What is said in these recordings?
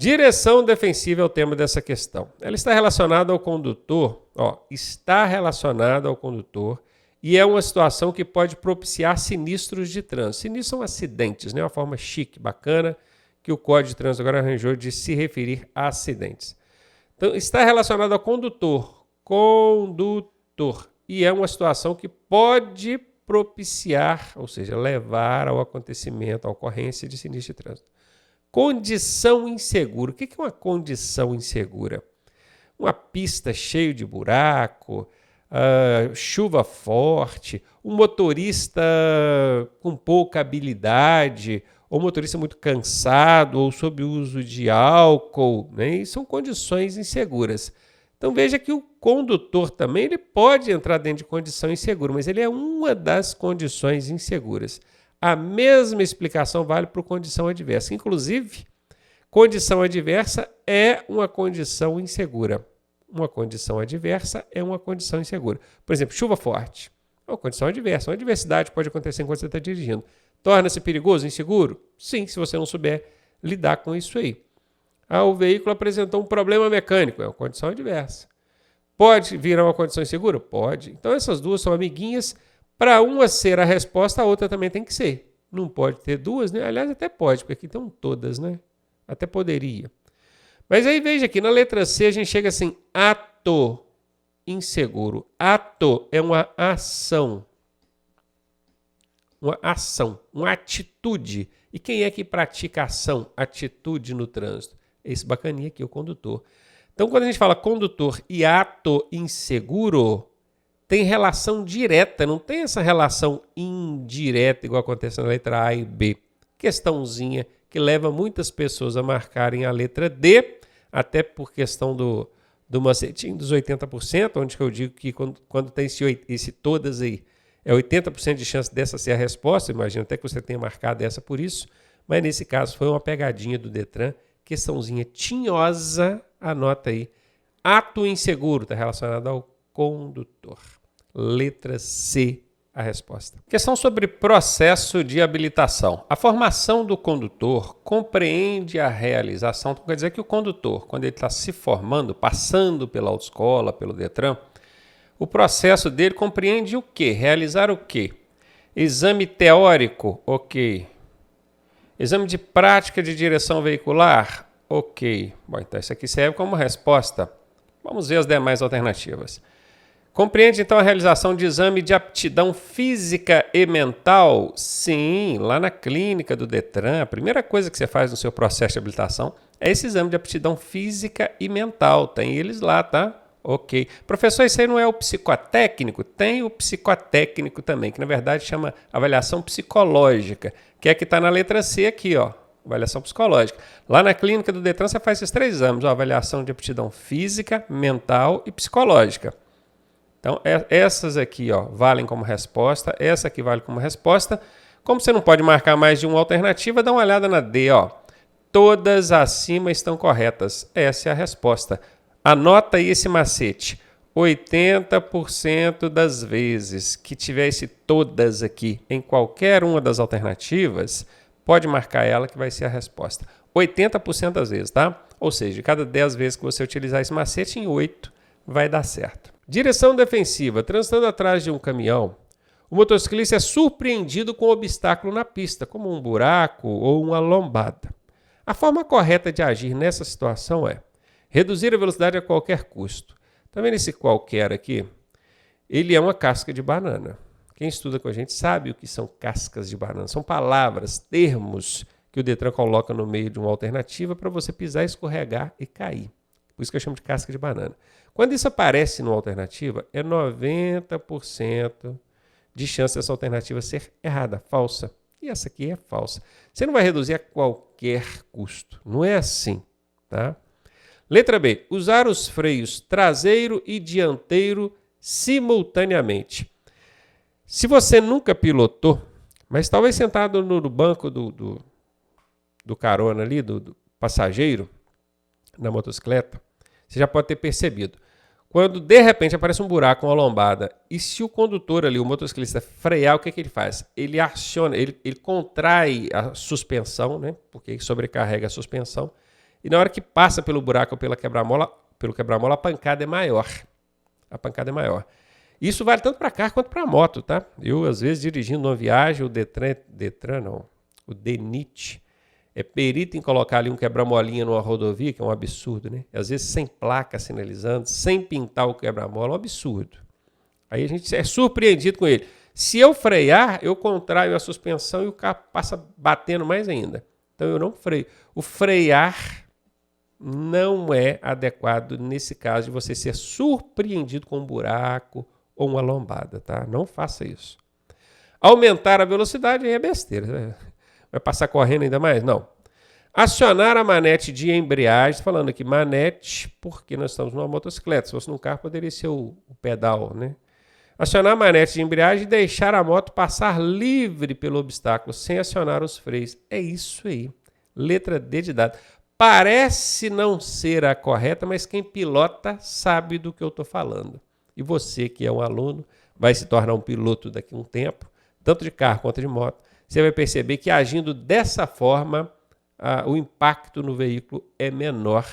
Direção defensiva é o tema dessa questão. Ela está relacionada ao condutor, e é uma situação que pode propiciar sinistros de trânsito. Sinistros são acidentes, né? Uma forma chique, bacana, que o Código de Trânsito agora arranjou de se referir a acidentes. Então, está relacionado ao condutor, e é uma situação que pode propiciar, ou seja, levar ao acontecimento, à ocorrência de sinistro de trânsito. Condição insegura. O que é uma condição insegura? Uma pista cheia de buraco, chuva forte, um motorista com pouca habilidade, ou motorista muito cansado, ou sob o uso de álcool, né? E são condições inseguras. Então veja que o condutor também ele pode entrar dentro de condição insegura, mas ele é uma das condições inseguras. A mesma explicação vale para a condição adversa. Inclusive, condição adversa é uma condição insegura. Uma condição adversa é uma condição insegura. Por exemplo, chuva forte. É uma condição adversa. Uma adversidade pode acontecer enquanto você está dirigindo. Torna-se perigoso, inseguro? Sim, se você não souber lidar com isso aí. O veículo apresentou um problema mecânico. É uma condição adversa. Pode virar uma condição insegura? Pode. Então, essas duas são amiguinhas. Para uma ser a resposta, a outra também tem que ser. Não pode ter duas, né? Aliás, até pode, porque aqui estão todas, né? Até poderia. Mas aí veja aqui, na letra C a gente chega assim, ato inseguro. Ato é uma ação. Uma ação, uma atitude. E quem é que pratica ação, atitude no trânsito? Esse bacaninha aqui, o condutor. Então, quando a gente fala condutor e ato inseguro, tem relação direta, não tem essa relação indireta, igual acontece na letra A e B. Questãozinha que leva muitas pessoas a marcarem a letra D, até por questão do macetinho dos 80%, onde que eu digo que quando tem esse todas aí, é 80% de chance dessa ser a resposta, imagino até que você tenha marcado essa por isso, mas nesse caso foi uma pegadinha do Detran, questãozinha tinhosa, anota aí, ato inseguro, está relacionado ao condutor. Letra C, a resposta. Questão sobre processo de habilitação. A formação do condutor compreende a realização. Então, quer dizer que o condutor, quando ele está se formando, passando pela autoescola, pelo Detran, o processo dele compreende o quê? Realizar o quê? Exame teórico, ok. Exame de prática de direção veicular, ok. Bom, então isso aqui serve como resposta. Vamos ver as demais alternativas. Compreende, então, a realização de exame de aptidão física e mental? Sim, lá na clínica do Detran, a primeira coisa que você faz no seu processo de habilitação é esse exame de aptidão física e mental. Tem eles lá, tá? Ok. Professor, isso aí não é o psicotécnico? Tem o psicotécnico também, que na verdade chama avaliação psicológica, que é que está na letra C aqui, ó. Avaliação psicológica. Lá na clínica do Detran você faz esses 3 exames, ó, avaliação de aptidão física, mental e psicológica. Então, essas aqui ó, valem como resposta, essa aqui vale como resposta. Como você não pode marcar mais de uma alternativa, dá uma olhada na D. Ó. Todas acima estão corretas. Essa é a resposta. Anota aí esse macete. 80% das vezes que tivesse todas aqui em qualquer uma das alternativas, pode marcar ela que vai ser a resposta. 80% das vezes, tá? Ou seja, de cada 10 vezes que você utilizar esse macete, em 8 vai dar certo. Direção defensiva. Transitando atrás de um caminhão, o motociclista é surpreendido com um obstáculo na pista, como um buraco ou uma lombada. A forma correta de agir nessa situação é reduzir a velocidade a qualquer custo. Tá vendo esse qualquer aqui? Ele é uma casca de banana. Quem estuda com a gente sabe o que são cascas de banana. São palavras, termos que o Detran coloca no meio de uma alternativa para você pisar, escorregar e cair. Por isso que eu chamo de casca de banana. Quando isso aparece numa alternativa, é 90% de chance dessa alternativa ser errada, falsa. E essa aqui é falsa. Você não vai reduzir a qualquer custo. Não é assim, tá? Letra B. Usar os freios traseiro e dianteiro simultaneamente. Se você nunca pilotou, mas talvez sentado no banco do carona ali, do passageiro, na motocicleta, você já pode ter percebido. Quando de repente aparece um buraco, uma lombada, e se o condutor ali, o motociclista, frear, o que ele faz? Ele aciona, ele contrai a suspensão, né? Porque sobrecarrega a suspensão. e na hora que passa pelo buraco ou pelo quebra-mola, a pancada é maior. A pancada é maior. Isso vale tanto para carro quanto para moto, tá? Eu, às vezes, dirigindo uma viagem, o DENIT, é perito em colocar ali um quebra-molinha numa rodovia, que é um absurdo, né? Às vezes sem placa sinalizando, sem pintar o quebra-mola, é um absurdo. Aí a gente é surpreendido com ele. Se eu frear, eu contraio a suspensão e o carro passa batendo mais ainda. Então eu não freio. O frear não é adequado nesse caso de você ser surpreendido com um buraco ou uma lombada, tá? Não faça isso. Aumentar a velocidade aí é besteira. Vai passar correndo ainda mais? Não. Acionar a manete de embreagem, falando aqui manete, porque nós estamos numa motocicleta. Se fosse num carro, poderia ser o pedal, né? Acionar a manete de embreagem e deixar a moto passar livre pelo obstáculo, sem acionar os freios. É isso aí. Letra D de dado. Parece não ser a correta, mas quem pilota sabe do que eu estou falando. E você, que é um aluno, vai se tornar um piloto daqui a um tempo, tanto de carro quanto de moto. Você vai perceber que agindo dessa forma, o impacto no veículo é menor.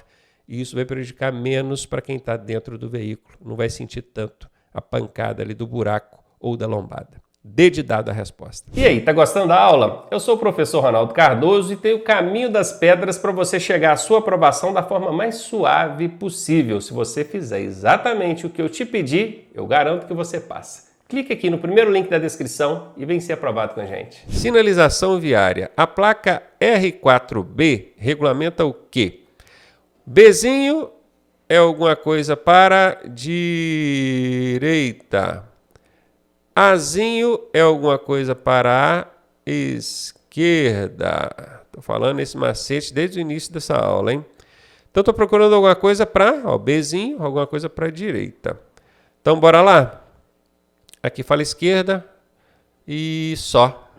E isso vai prejudicar menos para quem está dentro do veículo. Não vai sentir tanto a pancada ali do buraco ou da lombada. D de dado a resposta. E aí, tá gostando da aula? Eu sou o professor Ronaldo Cardoso e tenho o caminho das pedras para você chegar à sua aprovação da forma mais suave possível. Se você fizer exatamente o que eu te pedi, eu garanto que você passa. Clique aqui no primeiro link da descrição e vem ser aprovado com a gente. Sinalização viária. A placa R4B regulamenta o quê? Bzinho é alguma coisa para direita. Azinho é alguma coisa para a esquerda. Estou falando esse macete desde o início dessa aula, hein? Então, estou procurando alguma coisa para, Bzinho, alguma coisa para a direita. Então, bora lá? Aqui fala esquerda e só.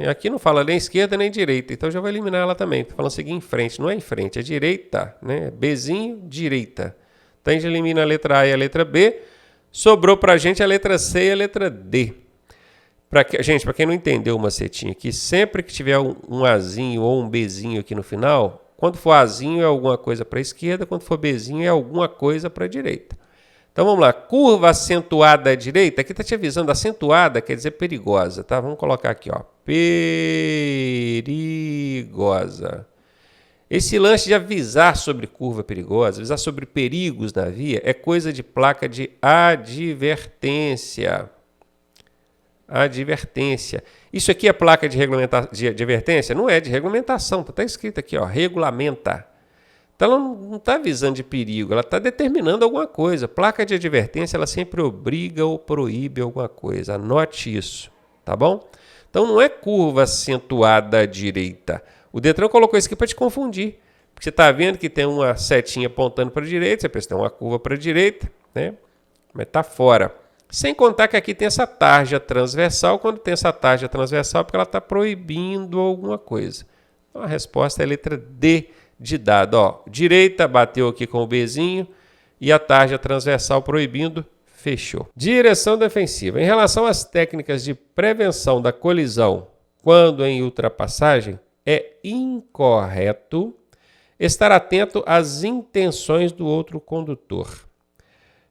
Aqui não fala nem esquerda nem direita, então já vou eliminar ela também. Estou falando seguir em frente, não é em frente, é direita, né? Bzinho, direita. Então a gente elimina a letra A e a letra B. Sobrou para a gente a letra C e a letra D. Gente, para quem não entendeu o macetinho aqui, sempre que tiver um Azinho ou um Bzinho aqui no final, quando for Azinho é alguma coisa para a esquerda, quando for Bzinho é alguma coisa para a direita. Então vamos lá, curva acentuada à direita, aqui está te avisando, acentuada quer dizer perigosa, tá? Vamos colocar aqui, ó, perigosa. Esse lance de avisar sobre curva perigosa, avisar sobre perigos na via, é coisa de placa de advertência. Advertência. Isso aqui é placa de advertência? Não é de regulamentação, está escrito aqui, ó, regulamenta. Então ela não está avisando de perigo, ela está determinando alguma coisa. Placa de advertência, ela sempre obriga ou proíbe alguma coisa. Anote isso, tá bom? Então não é curva acentuada à direita. O Detran colocou isso aqui para te confundir. Porque você está vendo que tem uma setinha apontando para a direita, você pensa que tem uma curva para a direita, né? Mas está fora. Sem contar que aqui tem essa tarja transversal. Quando tem essa tarja transversal é porque ela está proibindo alguma coisa. Então a resposta é a letra D de dado. Ó, direita bateu aqui com o Bzinho e a tarja transversal proibindo, fechou. Direção defensiva. Em relação às técnicas de prevenção da colisão quando em ultrapassagem, é incorreto estar atento às intenções do outro condutor.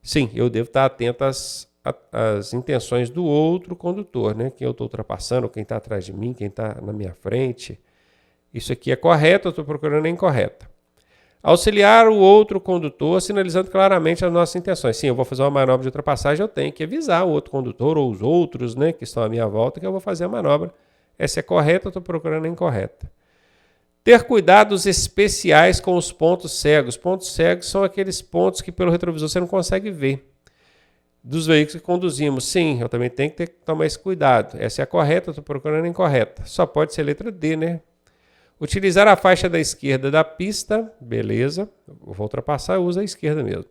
Sim, eu devo estar atento às intenções do outro condutor, né? Quem eu estou ultrapassando, quem está atrás de mim, quem está na minha frente. Isso aqui é correto, eu estou procurando a incorreta. Auxiliar o outro condutor, sinalizando claramente as nossas intenções. Sim, eu vou fazer uma manobra de ultrapassagem, eu tenho que avisar o outro condutor ou os outros, né, que estão à minha volta, que eu vou fazer a manobra. Essa é correta, eu estou procurando a incorreta. Ter cuidados especiais com os pontos cegos. Pontos cegos são aqueles pontos que pelo retrovisor você não consegue ver. Dos veículos que conduzimos. Sim, eu também tenho que tomar esse cuidado. Essa é a correta, eu estou procurando a incorreta. Só pode ser letra D, né? Utilizar a faixa da esquerda da pista, beleza, eu vou ultrapassar, eu uso a esquerda mesmo.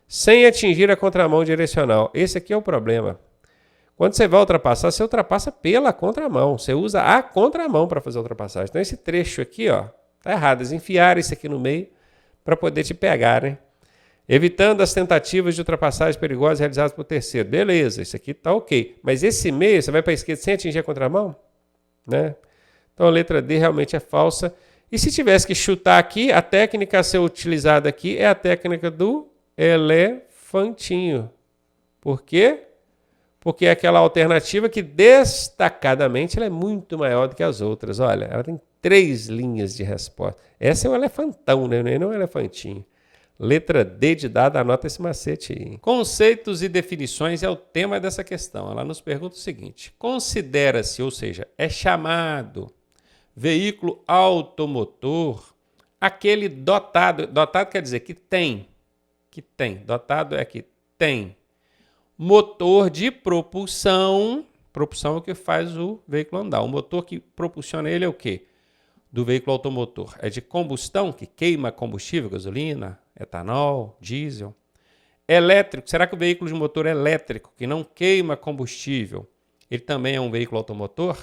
Sem atingir a contramão direcional. Esse aqui é o problema. Quando você vai ultrapassar, você ultrapassa pela contramão. Você usa a contramão para fazer a ultrapassagem. Então esse trecho aqui, ó, tá errado. Eles enfiaram isso aqui no meio para poder te pegar, né? Evitando as tentativas de ultrapassagem perigosas realizadas por terceiro. Beleza, isso aqui tá ok. Mas esse meio, você vai para a esquerda sem atingir a contramão? Né? Então a letra D realmente é falsa. E se tivesse que chutar aqui, a técnica a ser utilizada aqui é a técnica do elefantinho. Por quê? Porque é aquela alternativa que destacadamente ela é muito maior do que as outras. Olha, ela tem 3 linhas de resposta. Essa é um elefantão, né? Não é um elefantinho. Letra D de dado, anota esse macete aí. Conceitos e definições é o tema dessa questão. Ela nos pergunta o seguinte: considera-se, ou seja, é chamado veículo automotor aquele dotado. Dotado quer dizer que tem. Dotado é que tem motor de propulsão. Propulsão é o que faz o veículo andar. O motor que propulsiona ele é o quê? Do veículo automotor. É de combustão, que queima combustível, gasolina, etanol, diesel. Elétrico. Será que o veículo de motor elétrico, que não queima combustível, ele também é um veículo automotor?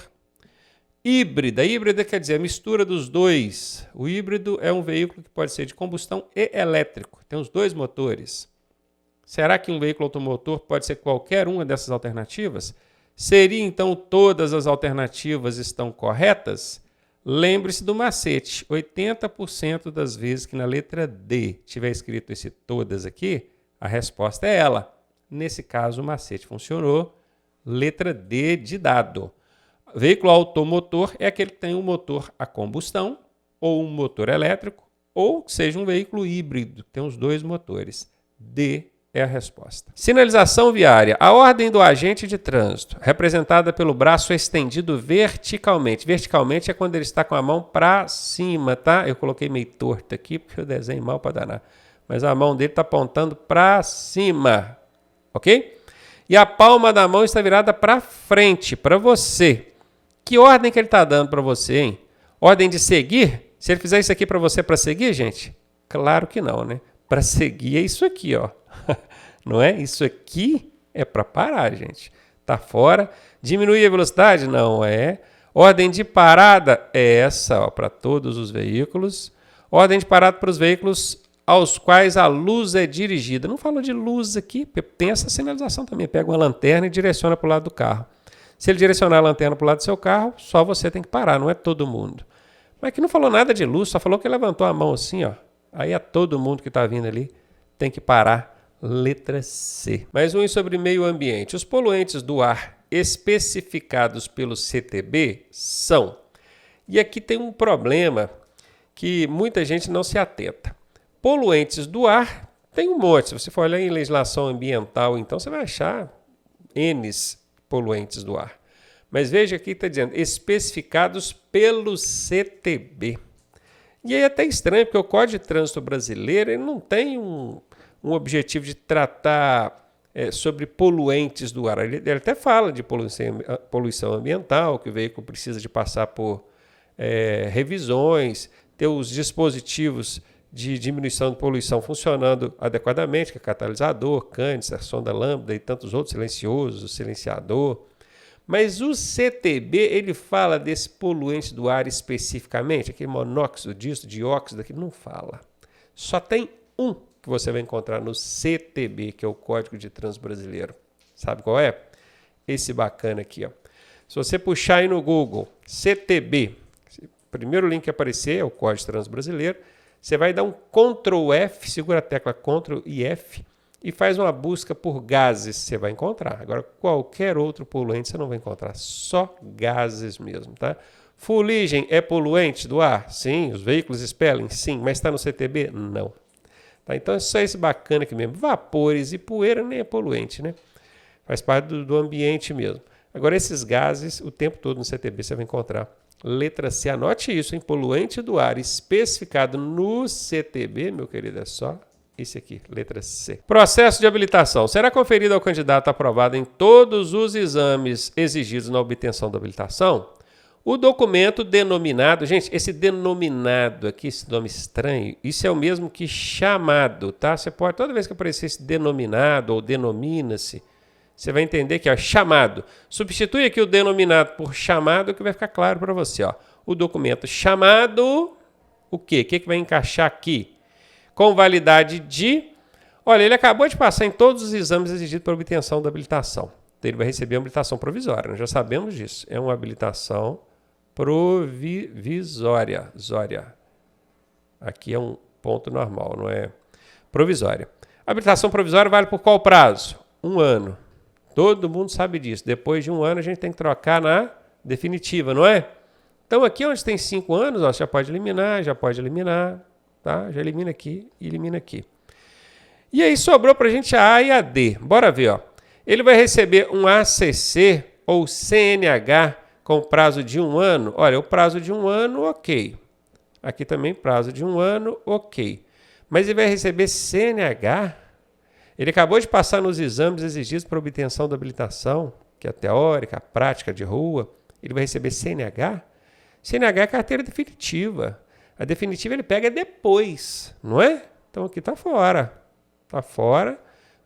Híbrida. Híbrida quer dizer a mistura dos dois. O híbrido é um veículo que pode ser de combustão e elétrico. Tem os 2 motores. Será que um veículo automotor pode ser qualquer uma dessas alternativas? Seria, então, todas as alternativas estão corretas? Lembre-se do macete. 80% das vezes que na letra D tiver escrito esse todas aqui, a resposta é ela. Nesse caso, o macete funcionou. Letra D de dado. Veículo automotor é aquele que tem um motor a combustão, ou um motor elétrico, ou que seja um veículo híbrido, que tem os 2 motores. D é a resposta. Sinalização viária. A ordem do agente de trânsito, representada pelo braço estendido verticalmente. Verticalmente é quando ele está com a mão para cima, tá? Eu coloquei meio torto aqui, porque eu desenho mal para danar. Mas a mão dele está apontando para cima, ok? E a palma da mão está virada para frente, para você. Que ordem que ele está dando para você, hein? Ordem de seguir? Se ele fizer isso aqui para você para seguir, gente? Claro que não, né? Para seguir é isso aqui, ó. Não é? Isso aqui é para parar, gente. Tá fora. Diminuir a velocidade? Não é. Ordem de parada é essa, ó, para todos os veículos. Ordem de parada para os veículos aos quais a luz é dirigida. Não falo de luz aqui, tem essa sinalização também. Pega uma lanterna e direciona para o lado do carro. Se ele direcionar a lanterna para o lado do seu carro, só você tem que parar, não é todo mundo. Mas aqui não falou nada de luz, só falou que levantou a mão assim, ó. Aí é todo mundo que está vindo ali tem que parar. Letra C. Mais um sobre meio ambiente. Os poluentes do ar especificados pelo CTB são... E aqui tem um problema que muita gente não se atenta. Poluentes do ar tem um monte. Se você for olhar em legislação ambiental, então você vai achar N poluentes do ar. Mas veja aqui que está dizendo especificados pelo CTB. E aí é até estranho, porque o Código de Trânsito Brasileiro ele não tem um objetivo de tratar sobre poluentes do ar. Ele até fala de poluição ambiental, que o veículo precisa de passar por revisões, ter os dispositivos de diminuição de poluição funcionando adequadamente, que é catalisador, cândice, sonda lambda e tantos outros, silencioso, silenciador. Mas o CTB, ele fala desse poluente do ar especificamente, aquele monóxido disso, dióxido daquilo, não fala. Só tem um que você vai encontrar no CTB, que é o Código de Trânsito Brasileiro. Sabe qual é? Esse bacana aqui, ó. Se você puxar aí no Google, CTB, o primeiro link que aparecer é o Código de Trânsito Brasileiro, você vai dar um Ctrl F, segura a tecla Ctrl e F, e faz uma busca por gases, você vai encontrar. Agora, qualquer outro poluente você não vai encontrar, só gases mesmo, tá? Fuligem é poluente do ar? Sim. Os veículos expelem? Sim. Mas está no CTB? Não. Tá? Então é só esse bacana aqui mesmo. Vapores e poeira nem é poluente, né? Faz parte do ambiente mesmo. Agora, esses gases, o tempo todo no CTB você vai encontrar. Letra C, anote isso, hein? Poluente do ar especificado no CTB, meu querido, é só esse aqui, letra C. Processo de habilitação. Será conferido ao candidato aprovado em todos os exames exigidos na obtenção da habilitação o documento denominado... Gente, esse denominado aqui, esse nome estranho, isso é o mesmo que chamado, tá? Você pode, toda vez que aparecer esse denominado ou denomina-se, você vai entender que é chamado. Substitui aqui o denominado por chamado, que vai ficar claro para você, ó. O documento chamado, o quê? O que vai encaixar aqui? Com validade de... Olha, ele acabou de passar em todos os exames exigidos para obtenção da habilitação. Então, ele vai receber uma habilitação provisória, nós já sabemos disso. É uma habilitação provisória. Aqui é um ponto normal, não é provisória. A habilitação provisória vale por qual prazo? 1 ano. Todo mundo sabe disso. Depois de 1 ano a gente tem que trocar na definitiva, não é? Então aqui onde tem 5 anos, ó, já pode eliminar, tá? Já elimina aqui e elimina aqui. E aí sobrou para a gente a A e a D. Bora ver, ó. Ele vai receber um ACC ou CNH com prazo de 1 ano. Olha, o prazo de 1 ano, ok. Aqui também prazo de 1 ano, ok. Mas ele vai receber CNH? Ele acabou de passar nos exames exigidos para obtenção da habilitação, que é a teórica, a prática de rua. Ele vai receber CNH? CNH é carteira definitiva. A definitiva ele pega depois, não é? Então aqui está fora. Está fora.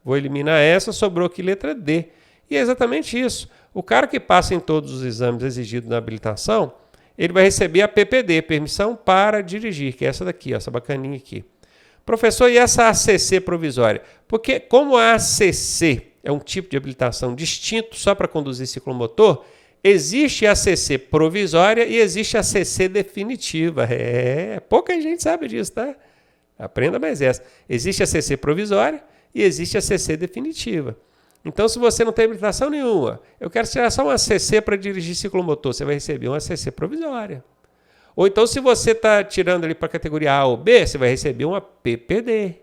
Vou eliminar essa, sobrou aqui letra D. E é exatamente isso. O cara que passa em todos os exames exigidos na habilitação, ele vai receber a PPD, permissão para dirigir, que é essa daqui, essa bacaninha aqui. Professor, e essa ACC provisória? Porque como a ACC é um tipo de habilitação distinto só para conduzir ciclomotor, existe a ACC provisória e existe a ACC definitiva. Pouca gente sabe disso, tá? Aprenda mais essa. Existe a ACC provisória e existe a ACC definitiva. Então, se você não tem habilitação nenhuma, eu quero tirar só uma ACC para dirigir ciclomotor, você vai receber uma ACC provisória. Ou então, se você está tirando ali para a categoria A ou B, você vai receber uma PPD.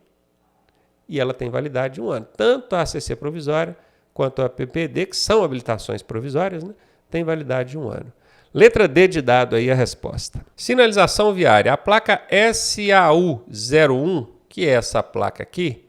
E ela tem validade de 1 ano. Tanto a ACC provisória quanto a PPD, que são habilitações provisórias, né, tem validade de 1 ano. Letra D de dado aí a resposta. Sinalização viária. A placa SAU01, que é essa placa aqui,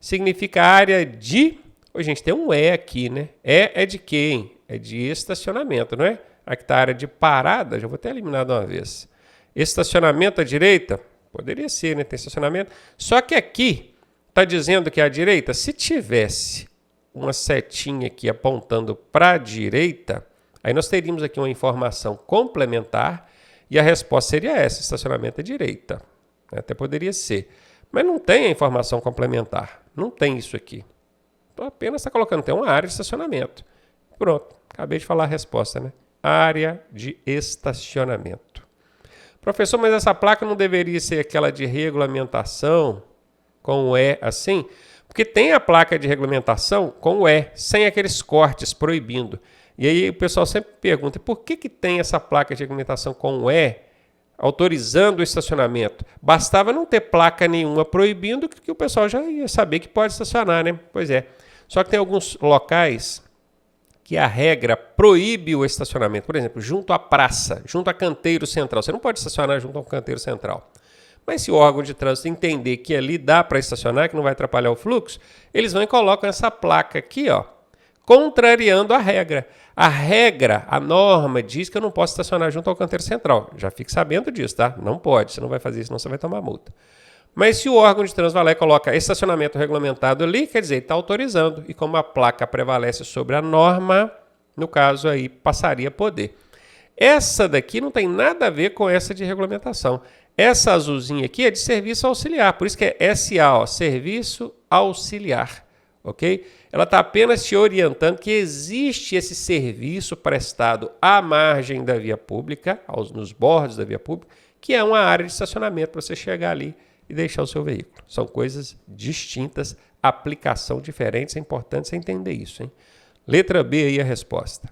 significa área de... Ô, gente, tem um E aqui, né? E é de quê, hein? É de estacionamento, não é? Aqui está a área de parada, já vou até eliminar de uma vez. Estacionamento à direita? Poderia ser, né? Tem estacionamento. Só que aqui está dizendo que à direita, se tivesse uma setinha aqui apontando para a direita, aí nós teríamos aqui uma informação complementar e a resposta seria essa, estacionamento à direita. Até poderia ser. Mas não tem a informação complementar. Não tem isso aqui. Então apenas está colocando, tem uma área de estacionamento. Pronto, acabei de falar a resposta, né? Área de estacionamento. Professor, mas essa placa não deveria ser aquela de regulamentação com o E assim? Porque tem a placa de regulamentação com o E, sem aqueles cortes, proibindo. E aí o pessoal sempre pergunta, por que tem essa placa de regulamentação com o E autorizando o estacionamento? Bastava não ter placa nenhuma proibindo, que o pessoal já ia saber que pode estacionar, né? Pois é. Só que tem alguns locais que a regra proíbe o estacionamento. Por exemplo, junto à praça, junto a canteiro central. Você não pode estacionar junto a um canteiro central. Mas se o órgão de trânsito entender que ali dá para estacionar, que não vai atrapalhar o fluxo, eles vão e colocam essa placa aqui, ó, contrariando a regra. A regra, a norma, diz que eu não posso estacionar junto ao canteiro central. Já fique sabendo disso, tá? Não pode, você não vai fazer isso, senão você vai tomar multa. Mas se o órgão de trânsito vai lá e coloca estacionamento regulamentado ali, quer dizer, está autorizando. E como a placa prevalece sobre a norma, no caso aí passaria a poder. Essa daqui não tem nada a ver com essa de regulamentação. Essa azulzinha aqui é de serviço auxiliar, por isso que é SA, ó, serviço auxiliar, ok? Ela está apenas te orientando que existe esse serviço prestado à margem da via pública, nos bordos da via pública, que é uma área de estacionamento para você chegar ali e deixar o seu veículo. São coisas distintas, aplicação diferente, é importante você entender isso, hein? Letra B aí a resposta.